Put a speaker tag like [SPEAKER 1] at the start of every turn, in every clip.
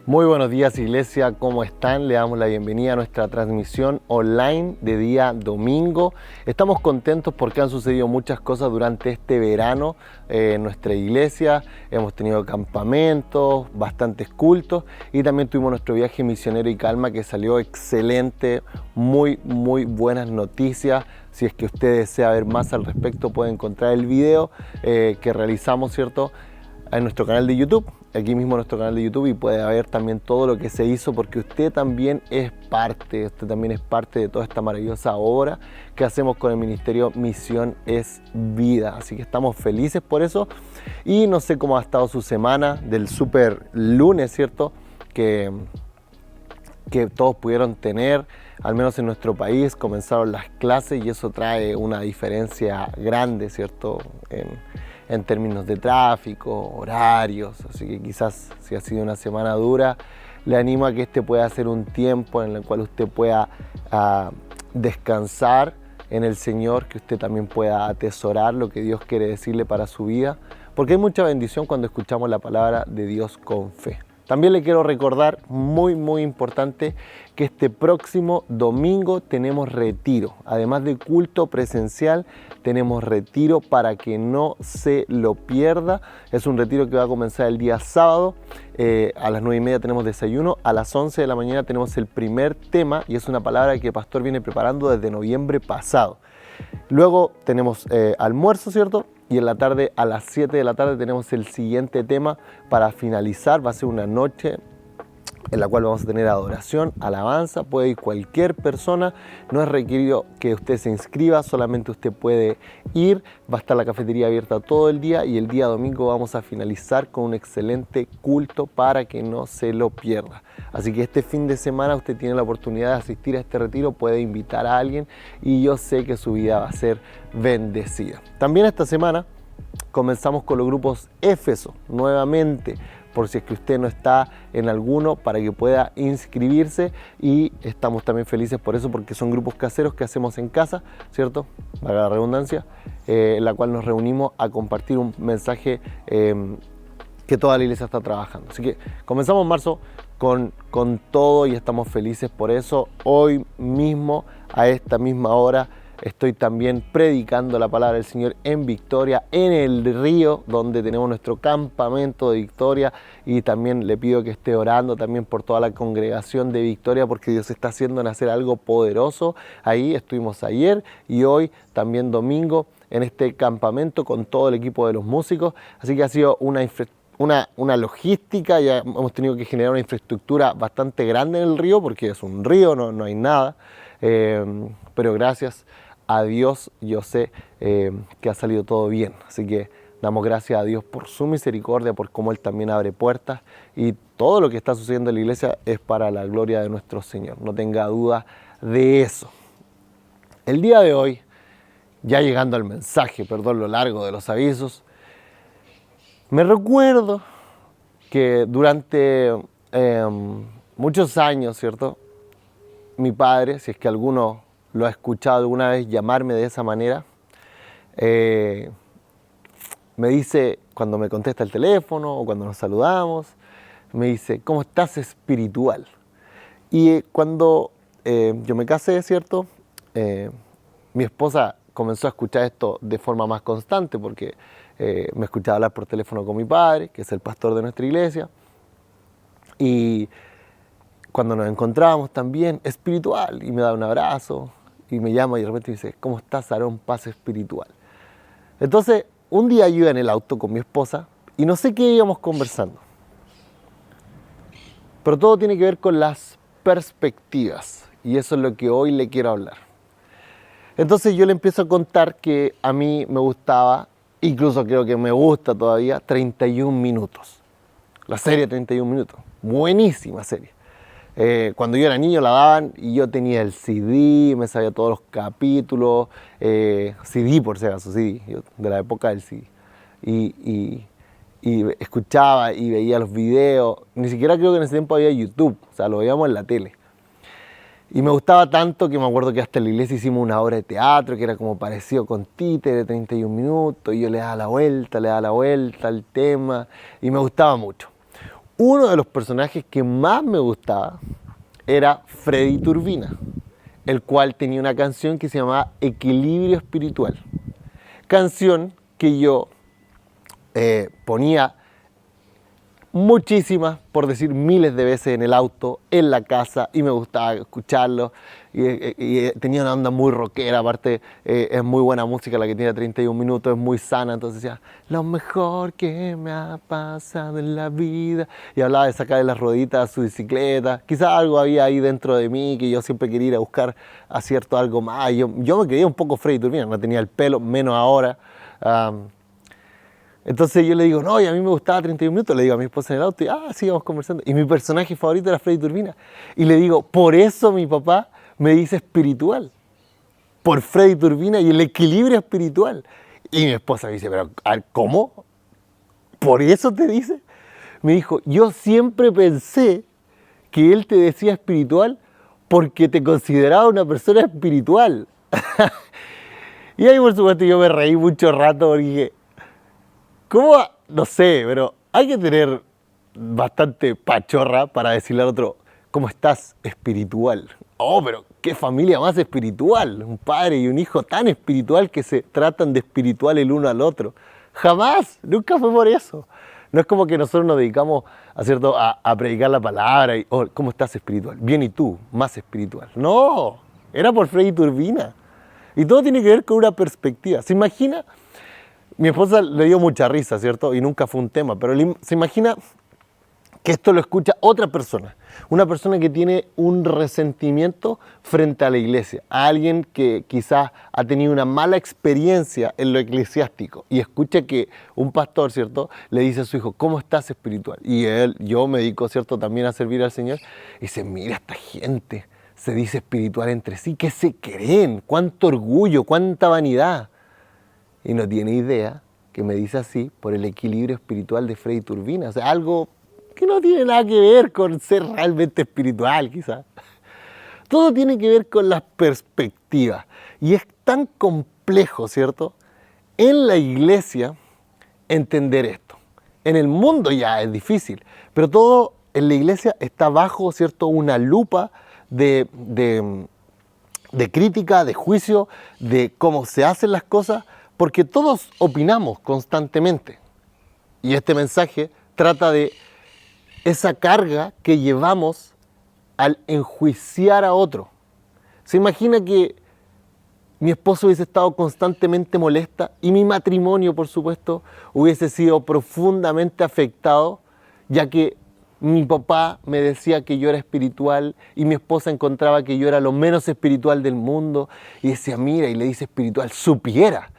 [SPEAKER 1] Muy buenos días, iglesia, ¿cómo están? Le damos la bienvenida a nuestra transmisión online de día domingo. Estamos contentos porque han sucedido muchas cosas durante este verano en nuestra iglesia. Hemos tenido campamentos, bastantes cultos y también tuvimos nuestro viaje misionero y calma que salió excelente, muy buenas noticias. Si es que usted desea ver más al respecto, puede encontrar el video que realizamos, ¿cierto?, en nuestro canal de YouTube, aquí mismo en nuestro canal de YouTube, y puede ver también todo lo que se hizo, porque usted también es parte de toda esta maravillosa obra que hacemos con el ministerio Misión es Vida. Así que estamos felices por eso. Y no sé cómo ha estado su semana del super lunes, ¿cierto?, que todos pudieron tener, al menos en nuestro país. Comenzaron las clases y eso trae una diferencia grande, ¿cierto?, en términos de tráfico, horarios. Así que quizás si ha sido una semana dura, le animo a que este pueda ser un tiempo en el cual usted pueda descansar en el Señor, que usted también pueda atesorar lo que Dios quiere decirle para su vida, porque hay mucha bendición cuando escuchamos la palabra de Dios con fe. También le quiero recordar, muy importante, que este próximo domingo tenemos retiro. Además de culto presencial, tenemos retiro para que no se lo pierda. Es un retiro que va a comenzar el día sábado. A las 9:30 tenemos desayuno. A las 11 de la mañana tenemos el primer tema, y es una palabra que el pastor viene preparando desde noviembre pasado. Luego tenemos almuerzo, ¿cierto? Y en la tarde, a las 7 de la tarde, tenemos el siguiente tema para finalizar. Va a ser una noche en la cual vamos a tener adoración, alabanza. Puede ir cualquier persona, no es requerido que usted se inscriba, solamente usted puede ir. Va a estar la cafetería abierta todo el día y el día domingo vamos a finalizar con un excelente culto para que no se lo pierda. Así que este fin de semana usted tiene la oportunidad de asistir a este retiro, puede invitar a alguien y yo sé que su vida va a ser bendecida. También esta semana comenzamos con los grupos Éfeso nuevamente, por si es que usted no está en alguno, para que pueda inscribirse, y estamos también felices por eso, porque son grupos caseros que hacemos en casa, ¿cierto?, valga la redundancia, en la cual nos reunimos a compartir un mensaje que toda la iglesia está trabajando. Así que comenzamos marzo con todo y estamos felices por eso. Hoy mismo, a esta misma hora, estoy también predicando la palabra del Señor en Victoria, en el río, donde tenemos nuestro campamento de Victoria, y también le pido que esté orando también por toda la congregación de Victoria, porque Dios está haciendo nacer algo poderoso. Ahí estuvimos ayer y hoy, también domingo, en este campamento con todo el equipo de los músicos. Así que ha sido una logística, ya hemos tenido que generar una infraestructura bastante grande en el río, porque es un río, no hay nada, pero gracias a Dios yo sé que ha salido todo bien. Así que damos gracias a Dios por su misericordia, por cómo Él también abre puertas, y todo lo que está sucediendo en la iglesia es para la gloria de nuestro Señor. No tenga duda de eso. El día de hoy, ya llegando al mensaje, perdón lo largo de los avisos, me recuerdo que durante muchos años, ¿cierto?, mi padre, si es que alguno lo ha escuchado alguna vez llamarme de esa manera, me dice, cuando me contesta el teléfono o cuando nos saludamos, me dice: ¿cómo estás espiritual? Y cuando yo me casé, ¿cierto?, mi esposa comenzó a escuchar esto de forma más constante, porque me escuchaba hablar por teléfono con mi padre, que es el pastor de nuestra iglesia, y cuando nos encontrábamos también, espiritual, y me da un abrazo, y me llama y de repente me dice: ¿cómo estás, Aarón? Paz espiritual. Entonces, un día yo iba en el auto con mi esposa, y no sé qué íbamos conversando, pero todo tiene que ver con las perspectivas, y eso es lo que hoy le quiero hablar. Entonces yo le empiezo a contar que a mí me gustaba, incluso creo que me gusta todavía, 31 minutos. La serie 31 minutos, buenísima serie. Cuando yo era niño la daban y yo tenía el CD, me sabía todos los capítulos, CD por si acaso, CD, yo, de la época del CD. Y escuchaba y veía los videos, ni siquiera creo que en ese tiempo había YouTube, o sea, lo veíamos en la tele. Y me gustaba tanto que me acuerdo que hasta en la iglesia hicimos una obra de teatro que era como parecido con Títere, de 31 minutos, y yo le daba la vuelta al tema, y me gustaba mucho. Uno de los personajes que más me gustaba era Freddy Turbina, el cual tenía una canción que se llamaba Equilibrio Espiritual. Canción que yo ponía muchísimas, por decir miles de veces en el auto, en la casa, y me gustaba escucharlo. Y tenía una onda muy rockera, aparte es muy buena música la que tiene 31 minutos, es muy sana, entonces decía, lo mejor que me ha pasado en la vida. Y hablaba de sacar de las rueditas a su bicicleta. Quizás algo había ahí dentro de mí que yo siempre quería ir a buscar a cierto algo más. Yo me creía un poco Freddy Turbina, no tenía el pelo, menos ahora. Entonces yo le digo, no, y a mí me gustaba 31 minutos, le digo a mi esposa en el auto, y sigamos conversando. Y mi personaje favorito era Freddy Turbina. Y le digo, por eso mi papá me dice espiritual, por Freddy Turbina y el equilibrio espiritual. Y mi esposa me dice, pero ¿cómo? ¿Por eso te dice? Me dijo, yo siempre pensé que él te decía espiritual porque te consideraba una persona espiritual. Y ahí por supuesto yo me reí mucho rato porque dije, ¿cómo? No sé, pero hay que tener bastante pachorra para decirle al otro, ¿cómo estás? Espiritual. Oh, pero qué familia más espiritual. Un padre y un hijo tan espiritual que se tratan de espiritual el uno al otro. Jamás, nunca fue por eso. No es como que nosotros nos dedicamos a predicar la palabra y, oh, ¿cómo estás espiritual? Bien, ¿y tú? Más espiritual. No, era por Freddy Turbina. Y todo tiene que ver con una perspectiva. ¿Se imagina? Mi esposa le dio mucha risa, ¿cierto? Y nunca fue un tema, pero se imagina que esto lo escucha otra persona, una persona que tiene un resentimiento frente a la iglesia, a alguien que quizás ha tenido una mala experiencia en lo eclesiástico y escucha que un pastor, ¿cierto?, le dice a su hijo, ¿cómo estás espiritual? Y yo me dedico, ¿cierto?, también a servir al Señor, y dice, mira esta gente, se dice espiritual entre sí, ¿qué se creen? ¿Cuánto orgullo? ¿Cuánta vanidad? Y no tiene idea que me dice así por el equilibrio espiritual de Freddy Turbina. O sea, algo que no tiene nada que ver con ser realmente espiritual, quizás. Todo tiene que ver con las perspectivas. Y es tan complejo, ¿cierto?, en la iglesia entender esto. En el mundo ya es difícil, pero todo en la iglesia está bajo, ¿cierto?, una lupa de crítica, de juicio, de cómo se hacen las cosas, porque todos opinamos constantemente. Y este mensaje trata de esa carga que llevamos al enjuiciar a otro. ¿Se imagina que mi esposo hubiese estado constantemente molesta y mi matrimonio, por supuesto, hubiese sido profundamente afectado, ya que mi papá me decía que yo era espiritual y mi esposa encontraba que yo era lo menos espiritual del mundo y decía, mira, y le dice espiritual, supiera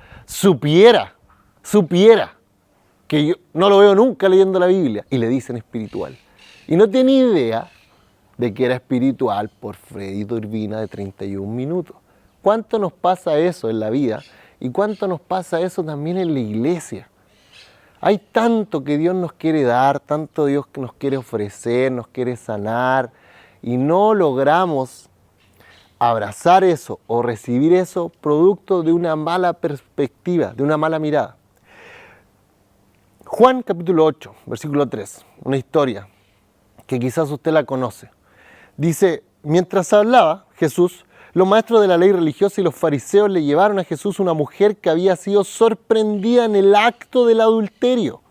[SPEAKER 1] que yo no lo veo nunca leyendo la Biblia y le dicen espiritual. Y no tiene idea de que era espiritual por Freddy Turbina de 31 minutos. ¿Cuánto nos pasa eso en la vida? ¿Y cuánto nos pasa eso también en la iglesia? Hay tanto que Dios nos quiere dar, tanto Dios que nos quiere ofrecer, nos quiere sanar, y no logramos abrazar eso o recibir eso producto de una mala perspectiva, de una mala mirada. Juan capítulo 8, versículo 3, una historia que quizás usted la conoce. Dice, mientras hablaba Jesús, los maestros de la ley religiosa y los fariseos le llevaron a Jesús una mujer que había sido sorprendida en el acto del adulterio.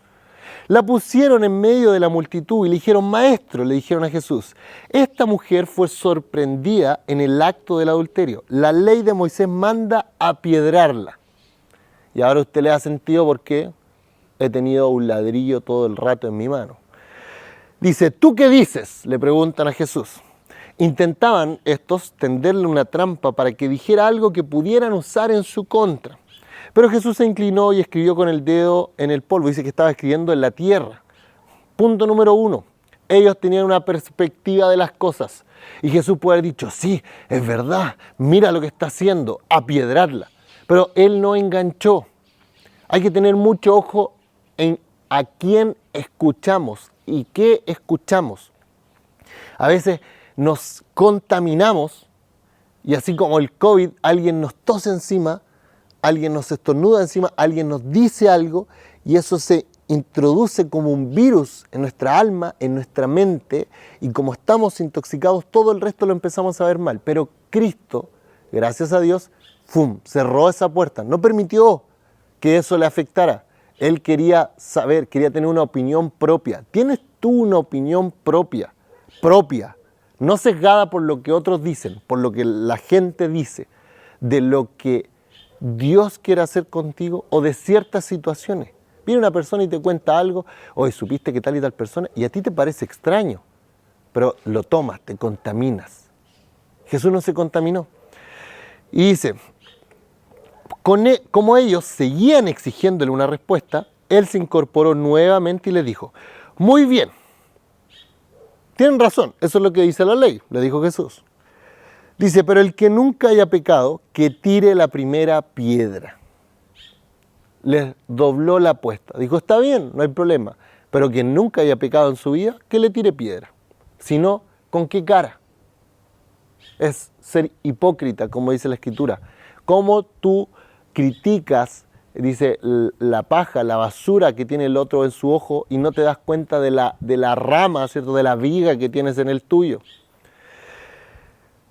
[SPEAKER 1] La pusieron en medio de la multitud y le dijeron, maestro, le dijeron a Jesús, esta mujer fue sorprendida en el acto del adulterio. La ley de Moisés manda apiedrarla. Y ahora usted le ha sentido por qué he tenido un ladrillo todo el rato en mi mano. Dice, ¿tú qué dices?, le preguntan a Jesús. Intentaban estos tenderle una trampa para que dijera algo que pudieran usar en su contra. Pero Jesús se inclinó y escribió con el dedo en el polvo. Dice que estaba escribiendo en la tierra. Punto número 1. Ellos tenían una perspectiva de las cosas. Y Jesús puede haber dicho, sí, es verdad, mira lo que está haciendo, apiedrarla. Pero Él no enganchó. Hay que tener mucho ojo en a quién escuchamos y qué escuchamos. A veces nos contaminamos y así como el COVID, alguien nos tose encima, alguien nos estornuda encima, alguien nos dice algo y eso se introduce como un virus en nuestra alma, en nuestra mente, y como estamos intoxicados, todo el resto lo empezamos a ver mal. Pero Cristo, gracias a Dios, ¡fum!, cerró esa puerta, no permitió que eso le afectara. Él quería saber, quería tener una opinión propia. ¿Tienes tú una opinión propia? Propia, no sesgada por lo que otros dicen, por lo que la gente dice, de lo que Dios quiere hacer contigo o de ciertas situaciones. Viene una persona y te cuenta algo, hoy supiste que tal y tal persona, y a ti te parece extraño, pero lo tomas, te contaminas. Jesús no se contaminó. Y dice, como ellos seguían exigiéndole una respuesta, Él se incorporó nuevamente y les dijo, muy bien, tienen razón, eso es lo que dice la ley, le dijo Jesús. Dice, pero el que nunca haya pecado, que tire la primera piedra. Les dobló la apuesta. Dijo, está bien, no hay problema, pero quien nunca haya pecado en su vida, que le tire piedra. Si no, ¿con qué cara? Es ser hipócrita, como dice la Escritura. ¿Cómo tú criticas, dice, la paja, la basura que tiene el otro en su ojo y no te das cuenta de la rama, ¿cierto?, de la viga que tienes en el tuyo?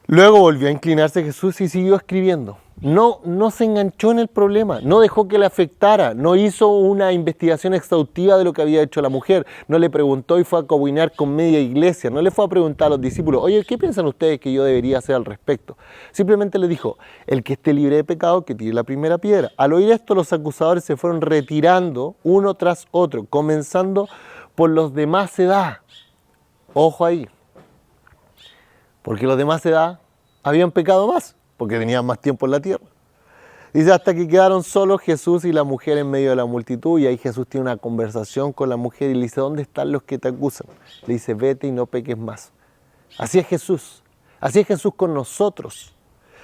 [SPEAKER 1] Luego volvió a inclinarse Jesús y siguió escribiendo. No se enganchó en el problema, no dejó que le afectara, no hizo una investigación exhaustiva de lo que había hecho la mujer, no le preguntó y fue a comunicar con media iglesia, no le fue a preguntar a los discípulos, oye, ¿qué piensan ustedes que yo debería hacer al respecto? Simplemente le dijo, el que esté libre de pecado, que tire la primera piedra. Al oír esto, los acusadores se fueron retirando uno tras otro, comenzando por los de más edad. Ojo ahí. Porque los demás edad habían pecado más, porque tenían más tiempo en la tierra. Dice, hasta que quedaron solos Jesús y la mujer en medio de la multitud, y ahí Jesús tiene una conversación con la mujer y le dice, ¿dónde están los que te acusan? Le dice, vete y no peques más. Así es Jesús con nosotros.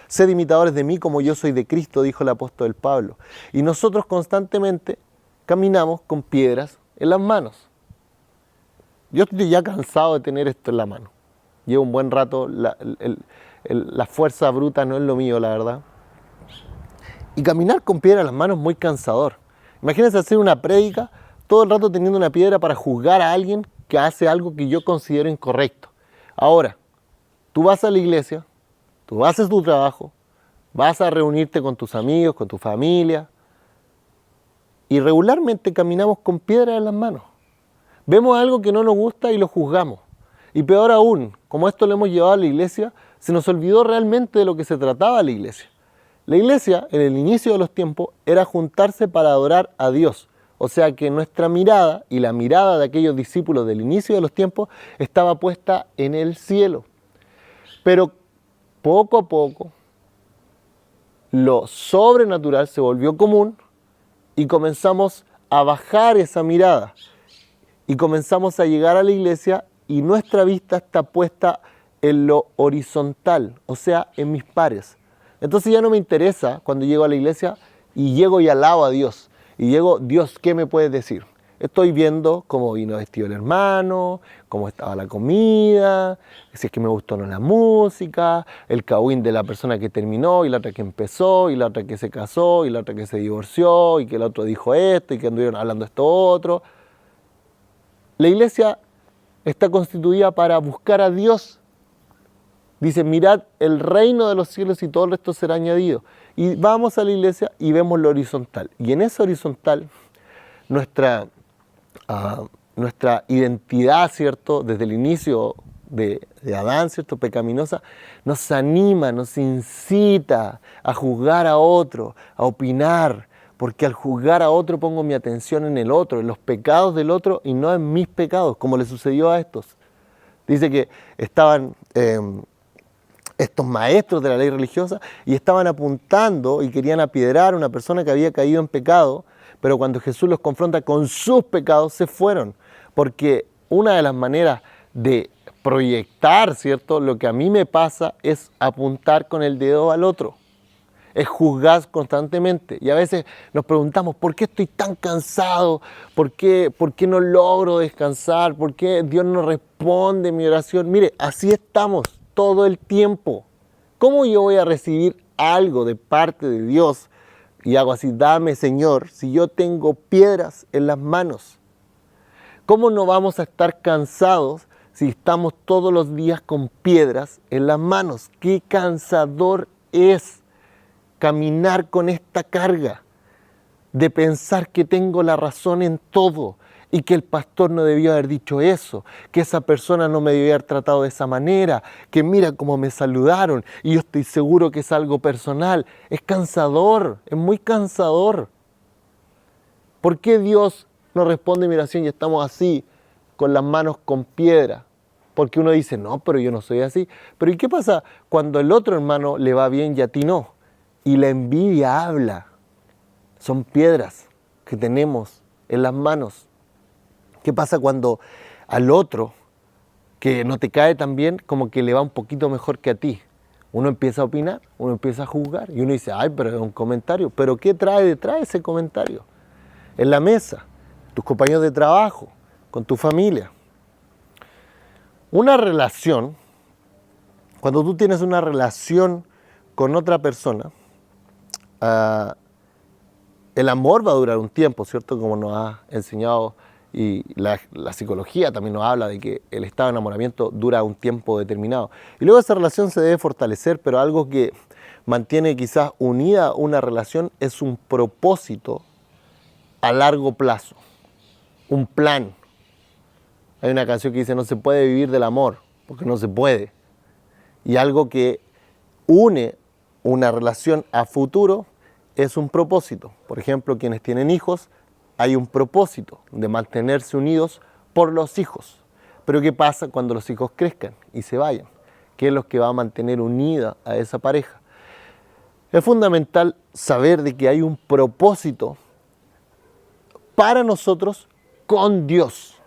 [SPEAKER 1] Sed imitadores de mí como yo soy de Cristo, dijo el apóstol Pablo. Y nosotros constantemente caminamos con piedras en las manos. Yo estoy ya cansado de tener esto en la mano. Llevo un buen rato, la fuerza bruta no es lo mío, la verdad. Y caminar con piedra en las manos es muy cansador. Imagínense hacer una prédica todo el rato teniendo una piedra para juzgar a alguien que hace algo que yo considero incorrecto. Ahora, tú vas a la iglesia, tú haces tu trabajo, vas a reunirte con tus amigos, con tu familia, y regularmente caminamos con piedra en las manos. Vemos algo que no nos gusta y lo juzgamos. Y peor aún, como esto lo hemos llevado a la iglesia, se nos olvidó realmente de lo que se trataba la iglesia. La iglesia, en el inicio de los tiempos, era juntarse para adorar a Dios. O sea que nuestra mirada y la mirada de aquellos discípulos del inicio de los tiempos estaba puesta en el cielo. Pero poco a poco, lo sobrenatural se volvió común y comenzamos a bajar esa mirada. Y comenzamos a llegar a la iglesia y nuestra vista está puesta en lo horizontal, o sea, en mis pares. Entonces ya no me interesa cuando llego a la iglesia y llego y alabo a Dios. Y llego, Dios, ¿qué me puedes decir? Estoy viendo cómo vino vestido el hermano, cómo estaba la comida, si es que me gustó o no la música, el cagüín de la persona que terminó y la otra que empezó, y la otra que se casó, y la otra que se divorció, y que el otro dijo esto, y que anduvieron hablando esto otro. La iglesia está constituida para buscar a Dios. Dice, mirad el reino de los cielos y todo el resto será añadido. Y vamos a la iglesia y vemos lo horizontal. Y en esa horizontal, nuestra identidad, ¿cierto?, desde el inicio de Adán, ¿cierto?, pecaminosa, nos anima, nos incita a juzgar a otro, a opinar, porque al juzgar a otro pongo mi atención en el otro, en los pecados del otro y no en mis pecados, como le sucedió a estos. Dice que estaban estos maestros de la ley religiosa y estaban apuntando y querían apiedrar a una persona que había caído en pecado, pero cuando Jesús los confronta con sus pecados, se fueron. Porque una de las maneras de proyectar, ¿cierto?, lo que a mí me pasa es apuntar con el dedo al otro. Es juzgar constantemente. Y a veces nos preguntamos, ¿por qué estoy tan cansado? ¿Por qué no logro descansar? ¿Por qué Dios no responde mi oración? Mire, así estamos todo el tiempo. ¿Cómo yo voy a recibir algo de parte de Dios? Y hago así, dame, Señor, si yo tengo piedras en las manos. ¿Cómo no vamos a estar cansados si estamos todos los días con piedras en las manos? ¡Qué cansador es caminar con esta carga de pensar que tengo la razón en todo y que el pastor no debió haber dicho eso, que esa persona no me debió haber tratado de esa manera, que mira cómo me saludaron y yo estoy seguro que es algo personal? Es cansador, es muy cansador. ¿Por qué Dios no responde mi oración y estamos así, con las manos con piedra? Porque uno dice, no, pero yo no soy así. Pero ¿y qué pasa cuando el otro hermano le va bien y a ti no? Y la envidia habla. Son piedras que tenemos en las manos. ¿Qué pasa cuando al otro, que no te cae tan bien, como que le va un poquito mejor que a ti? Uno empieza a opinar, uno empieza a juzgar y uno dice, ay, pero es un comentario. ¿Pero qué trae detrás de ese comentario? En la mesa, tus compañeros de trabajo, con tu familia. Una relación, cuando tú tienes una relación con otra persona, el amor va a durar un tiempo, ¿cierto? Como nos ha enseñado, y la psicología también nos habla de que el estado de enamoramiento dura un tiempo determinado. Y luego esa relación se debe fortalecer, pero algo que mantiene quizás unida una relación es un propósito a largo plazo, un plan. Hay una canción que dice, no se puede vivir del amor, porque no se puede. Y algo que une una relación a futuro es un propósito. Por ejemplo, quienes tienen hijos, hay un propósito de mantenerse unidos por los hijos. Pero ¿qué pasa cuando los hijos crezcan y se vayan? ¿Qué es lo que va a mantener unida a esa pareja? Es fundamental saber de que hay un propósito para nosotros con Dios.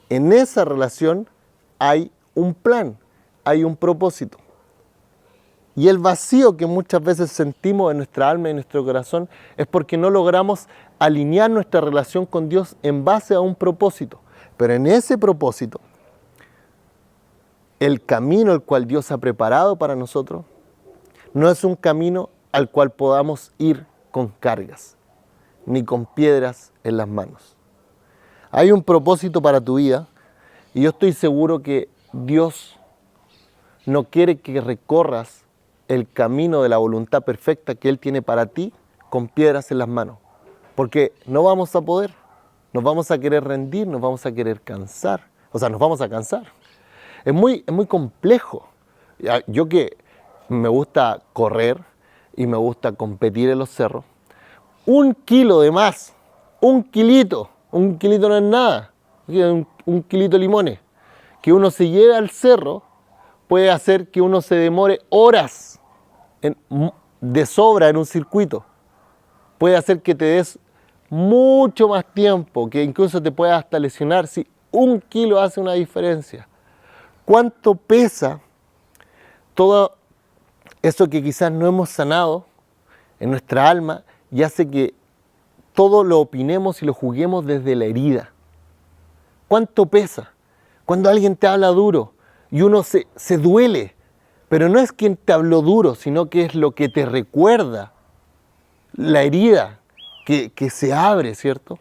[SPEAKER 1] En esa relación hay un plan, hay un propósito. Y el vacío que muchas veces sentimos en nuestra alma y en nuestro corazón es porque no logramos alinear nuestra relación con Dios en base a un propósito. Pero en ese propósito, el camino al cual Dios ha preparado para nosotros no es un camino al cual podamos ir con cargas, ni con piedras en las manos. Hay un propósito para tu vida y yo estoy seguro que Dios no quiere que recorras el camino de la voluntad perfecta que Él tiene para ti con piedras en las manos. Porque no vamos a poder, nos vamos a querer rendir, nos vamos a querer cansar, o sea, nos vamos a cansar. Es muy complejo. Yo que me gusta correr y me gusta competir en los cerros, 1 kilo de más, 1 kilito no es nada, un kilito de limones, que uno se lleve al cerro puede hacer que uno se demore horas de sobra en un circuito. Puede hacer que te des mucho más tiempo, que incluso te puedas hasta lesionar si 1 kilo hace una diferencia. ¿Cuánto pesa todo eso que quizás no hemos sanado en nuestra alma y hace que todo lo opinemos y lo juzguemos desde la herida? ¿Cuánto pesa? Cuando alguien te habla duro y uno se duele, pero no es quien te habló duro, sino que es lo que te recuerda la herida que se abre, ¿cierto?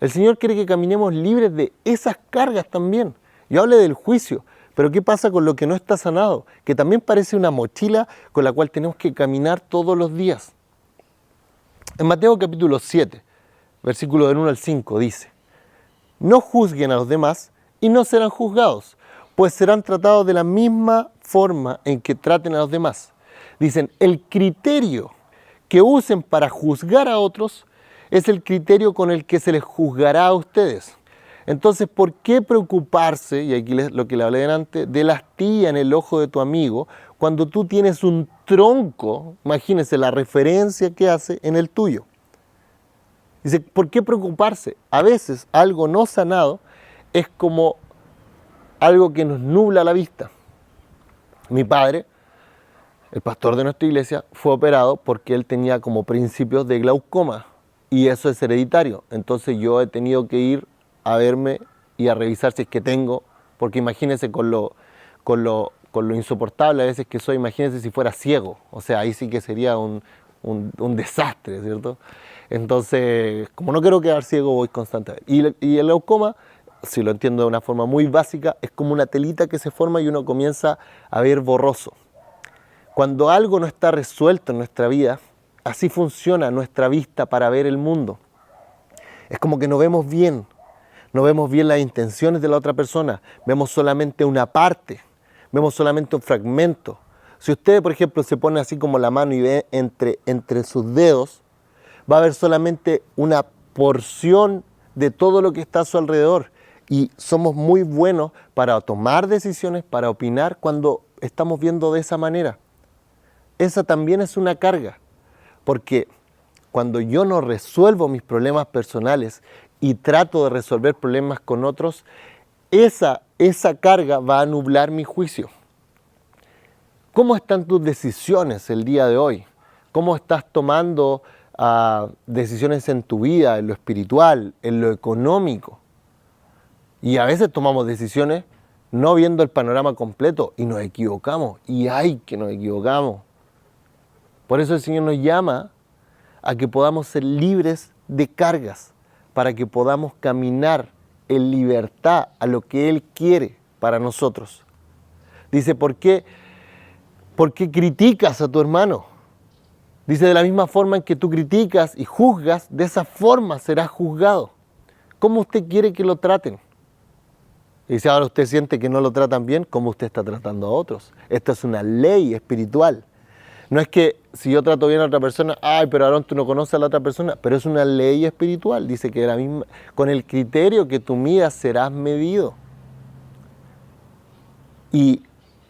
[SPEAKER 1] El Señor quiere que caminemos libres de esas cargas también. Yo hablé del juicio, pero ¿qué pasa con lo que no está sanado? Que también parece una mochila con la cual tenemos que caminar todos los días. En Mateo capítulo 7, versículo del 1 al 5 dice: no juzguen a los demás y no serán juzgados, pues serán tratados de la misma forma en que traten a los demás. Dicen, el criterio que usen para juzgar a otros es el criterio con el que se les juzgará a ustedes. Entonces, ¿por qué preocuparse, y aquí lo que le hablé delante, de la astilla en el ojo de tu amigo cuando tú tienes un tronco, imagínense la referencia que hace, en el tuyo? Dice, ¿por qué preocuparse? A veces algo no sanado es como algo que nos nubla la vista. Mi padre, el pastor de nuestra iglesia, fue operado porque él tenía como principios de glaucoma y eso es hereditario. Entonces yo he tenido que ir a verme y a revisar si es que tengo, porque imagínense con lo insoportable a veces que soy, imagínense si fuera ciego, o sea, ahí sí que sería un desastre, ¿cierto? Entonces, como no quiero quedar ciego, voy constantemente. Y el glaucoma si lo entiendo de una forma muy básica, es como una telita que se forma y uno comienza a ver borroso. Cuando algo no está resuelto en nuestra vida, así funciona nuestra vista para ver el mundo. Es como que no vemos bien las intenciones de la otra persona, vemos solamente una parte, vemos solamente un fragmento. Si usted, por ejemplo, se pone así como la mano y ve entre sus dedos, va a ver solamente una porción de todo lo que está a su alrededor. Y somos muy buenos para tomar decisiones, para opinar cuando estamos viendo de esa manera. Esa también es una carga, porque cuando yo no resuelvo mis problemas personales y trato de resolver problemas con otros, esa carga va a nublar mi juicio. ¿Cómo están tus decisiones el día de hoy? ¿Cómo estás tomando decisiones en tu vida, en lo espiritual, en lo económico? Y a veces tomamos decisiones no viendo el panorama completo y nos equivocamos. Y ¡ay que nos equivocamos! Por eso el Señor nos llama a que podamos ser libres de cargas, para que podamos caminar en libertad a lo que Él quiere para nosotros. Dice, ¿por qué criticas a tu hermano? Dice, de la misma forma en que tú criticas y juzgas, de esa forma serás juzgado. ¿Cómo usted quiere que lo traten? Y si ahora usted siente que no lo tratan bien, ¿cómo usted está tratando a otros? Esta es una ley espiritual. No es que si yo trato bien a otra persona, ay, pero Aarón, tú no conoces a la otra persona, pero es una ley espiritual. Dice que con el criterio que tú midas serás medido. Y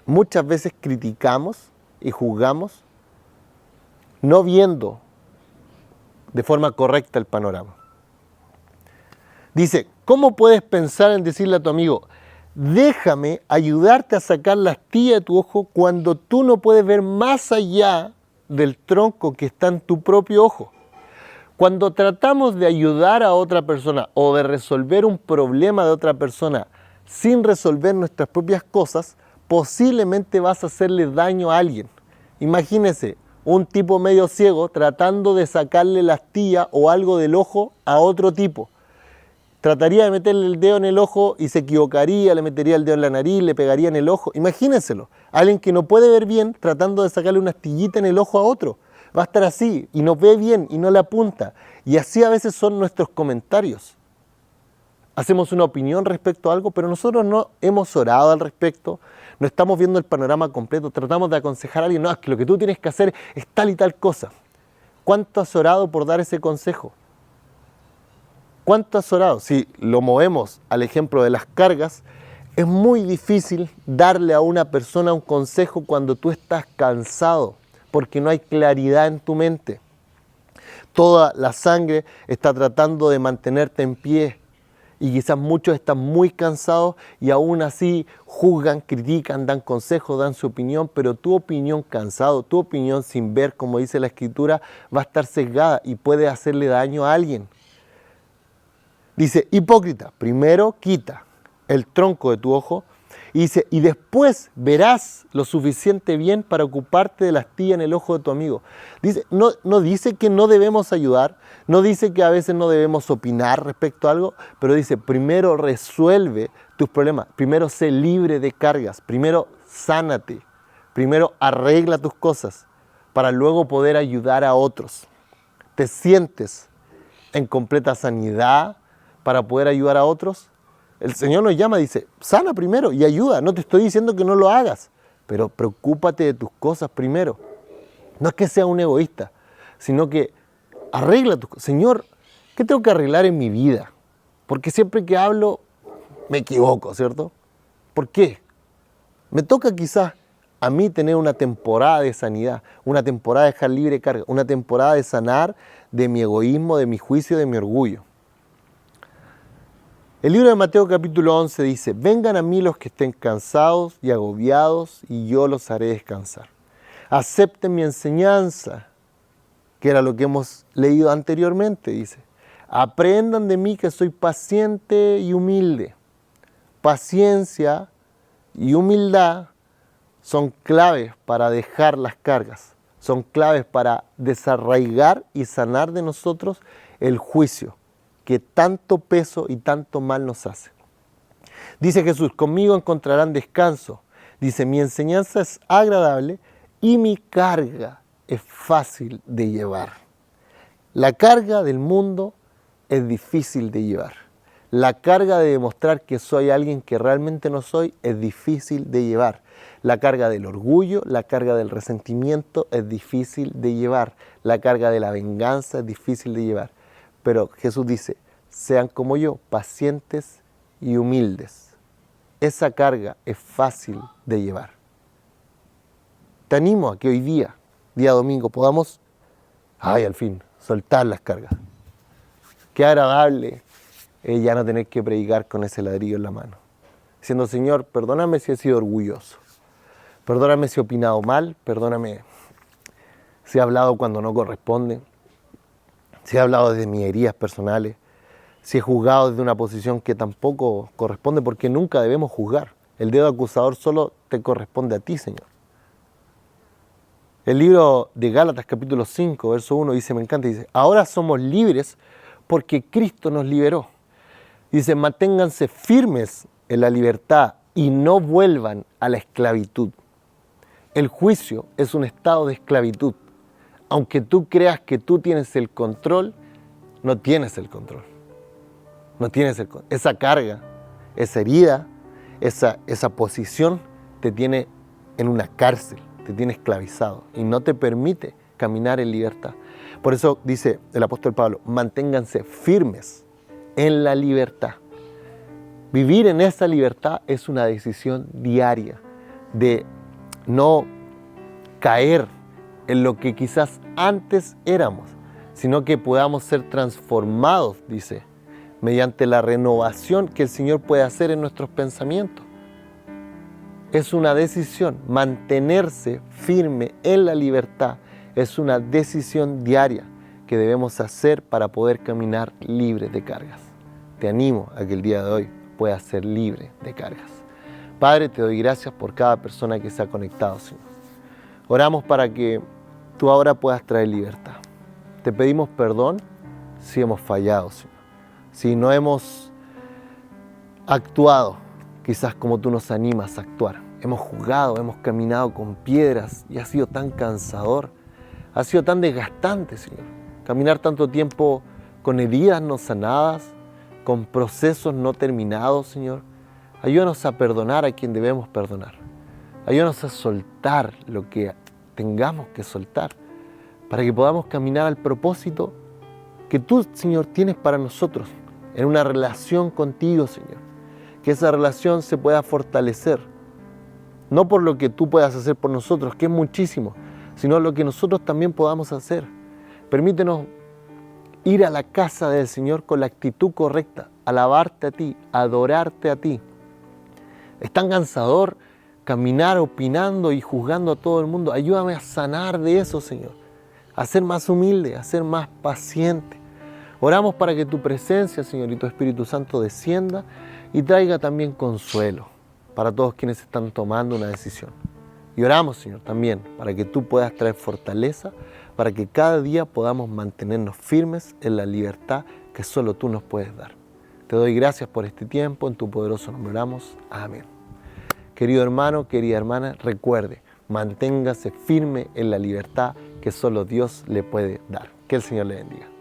[SPEAKER 1] muchas veces criticamos y juzgamos no viendo de forma correcta el panorama. Dice, ¿cómo puedes pensar en decirle a tu amigo, déjame ayudarte a sacar la astilla de tu ojo cuando tú no puedes ver más allá del tronco que está en tu propio ojo? Cuando tratamos de ayudar a otra persona o de resolver un problema de otra persona sin resolver nuestras propias cosas, posiblemente vas a hacerle daño a alguien. Imagínese un tipo medio ciego tratando de sacarle la astilla o algo del ojo a otro tipo. Trataría de meterle el dedo en el ojo y se equivocaría, le metería el dedo en la nariz, le pegaría en el ojo. Imagínenselo, alguien que no puede ver bien tratando de sacarle una astillita en el ojo a otro. Va a estar así y no ve bien y no le apunta. Y así a veces son nuestros comentarios. Hacemos una opinión respecto a algo, pero nosotros no hemos orado al respecto, no estamos viendo el panorama completo, tratamos de aconsejar a alguien, no, es que lo que tú tienes que hacer es tal y tal cosa. ¿Cuánto has orado por dar ese consejo? ¿Cuánto has orado? Si lo movemos al ejemplo de las cargas, es muy difícil darle a una persona un consejo cuando tú estás cansado, porque no hay claridad en tu mente. Toda la sangre está tratando de mantenerte en pie y quizás muchos están muy cansados y aún así juzgan, critican, dan consejos, dan su opinión, pero tu opinión cansado, tu opinión sin ver, como dice la Escritura, va a estar sesgada y puede hacerle daño a alguien. Dice, hipócrita, primero quita el tronco de tu ojo y dice, y después verás lo suficiente bien para ocuparte de la astilla en el ojo de tu amigo. Dice, no dice que no debemos ayudar, no dice que a veces no debemos opinar respecto a algo, pero dice, primero resuelve tus problemas, primero sé libre de cargas, primero sánate, primero arregla tus cosas para luego poder ayudar a otros. ¿Te sientes en completa sanidad para poder ayudar a otros? El Señor nos llama, dice, sana primero y ayuda. No te estoy diciendo que no lo hagas, pero preocúpate de tus cosas primero. No es que sea un egoísta, sino que arregla tus cosas. Señor, ¿qué tengo que arreglar en mi vida? Porque siempre que hablo me equivoco, ¿cierto? ¿Por qué? Me toca quizás a mí tener una temporada de sanidad, una temporada de dejar libre carga, una temporada de sanar de mi egoísmo, de mi juicio, de mi orgullo. El libro de Mateo capítulo 11 dice, vengan a mí los que estén cansados y agobiados y yo los haré descansar. Acepten mi enseñanza, que era lo que hemos leído anteriormente, dice. Aprendan de mí que soy paciente y humilde. Paciencia y humildad son claves para dejar las cargas, son claves para desarraigar y sanar de nosotros el juicio que tanto peso y tanto mal nos hace. Dice Jesús, conmigo encontrarán descanso. Dice, mi enseñanza es agradable y mi carga es fácil de llevar. La carga del mundo es difícil de llevar. La carga de demostrar que soy alguien que realmente no soy es difícil de llevar. La carga del orgullo, la carga del resentimiento es difícil de llevar. La carga de la venganza es difícil de llevar. Pero Jesús dice, sean como yo, pacientes y humildes. Esa carga es fácil de llevar. Te animo a que hoy día domingo, podamos, al fin, soltar las cargas. Qué agradable ya no tener que predicar con ese ladrillo en la mano. Diciendo, Señor, perdóname si he sido orgulloso. Perdóname si he opinado mal. Perdóname si he hablado cuando no corresponde. Si he hablado desde mis heridas personales. Si he juzgado desde una posición que tampoco corresponde, porque nunca debemos juzgar. El dedo acusador solo te corresponde a ti, Señor. El libro de Gálatas, capítulo 5, verso 1, dice, me encanta, dice, ahora somos libres porque Cristo nos liberó. Dice, manténganse firmes en la libertad y no vuelvan a la esclavitud. El juicio es un estado de esclavitud. Aunque tú creas que tú tienes el control, no tienes el control. No tienes el control. Esa carga, esa herida, esa posición te tiene en una cárcel, te tiene esclavizado y no te permite caminar en libertad. Por eso dice el apóstol Pablo, manténganse firmes en la libertad. Vivir en esa libertad es una decisión diaria de no caer en lo que quizás antes éramos, sino que podamos ser transformados, dice, mediante la renovación que el Señor puede hacer en nuestros pensamientos. Es una decisión, mantenerse firme en la libertad es una decisión diaria que debemos hacer para poder caminar libres de cargas. Te animo a que el día de hoy puedas ser libre de cargas. Padre, te doy gracias por cada persona que se ha conectado, Señor. Oramos para que tú ahora puedas traer libertad. Te pedimos perdón si hemos fallado, Señor. Si no hemos actuado quizás como tú nos animas a actuar. Hemos jugado, hemos caminado con piedras y ha sido tan cansador, ha sido tan desgastante, Señor. Caminar tanto tiempo con heridas no sanadas, con procesos no terminados, Señor. Ayúdanos a perdonar a quien debemos perdonar. Ayúdanos a soltar lo que tengamos que soltar para que podamos caminar al propósito que tú, Señor, tienes para nosotros en una relación contigo, Señor. Que esa relación se pueda fortalecer, no por lo que tú puedas hacer por nosotros, que es muchísimo, sino lo que nosotros también podamos hacer. Permítenos ir a la casa del Señor con la actitud correcta, alabarte a ti, adorarte a ti. Es tan cansador caminar opinando y juzgando a todo el mundo. Ayúdame a sanar de eso, Señor, a ser más humilde, a ser más paciente. Oramos para que tu presencia, Señor, y tu Espíritu Santo descienda y traiga también consuelo para todos quienes están tomando una decisión. Y oramos, Señor, también para que tú puedas traer fortaleza, para que cada día podamos mantenernos firmes en la libertad que solo tú nos puedes dar. Te doy gracias por este tiempo, en tu poderoso nombre oramos. Amén. Querido hermano, querida hermana, recuerde, manténgase firme en la libertad que solo Dios le puede dar. Que el Señor le bendiga.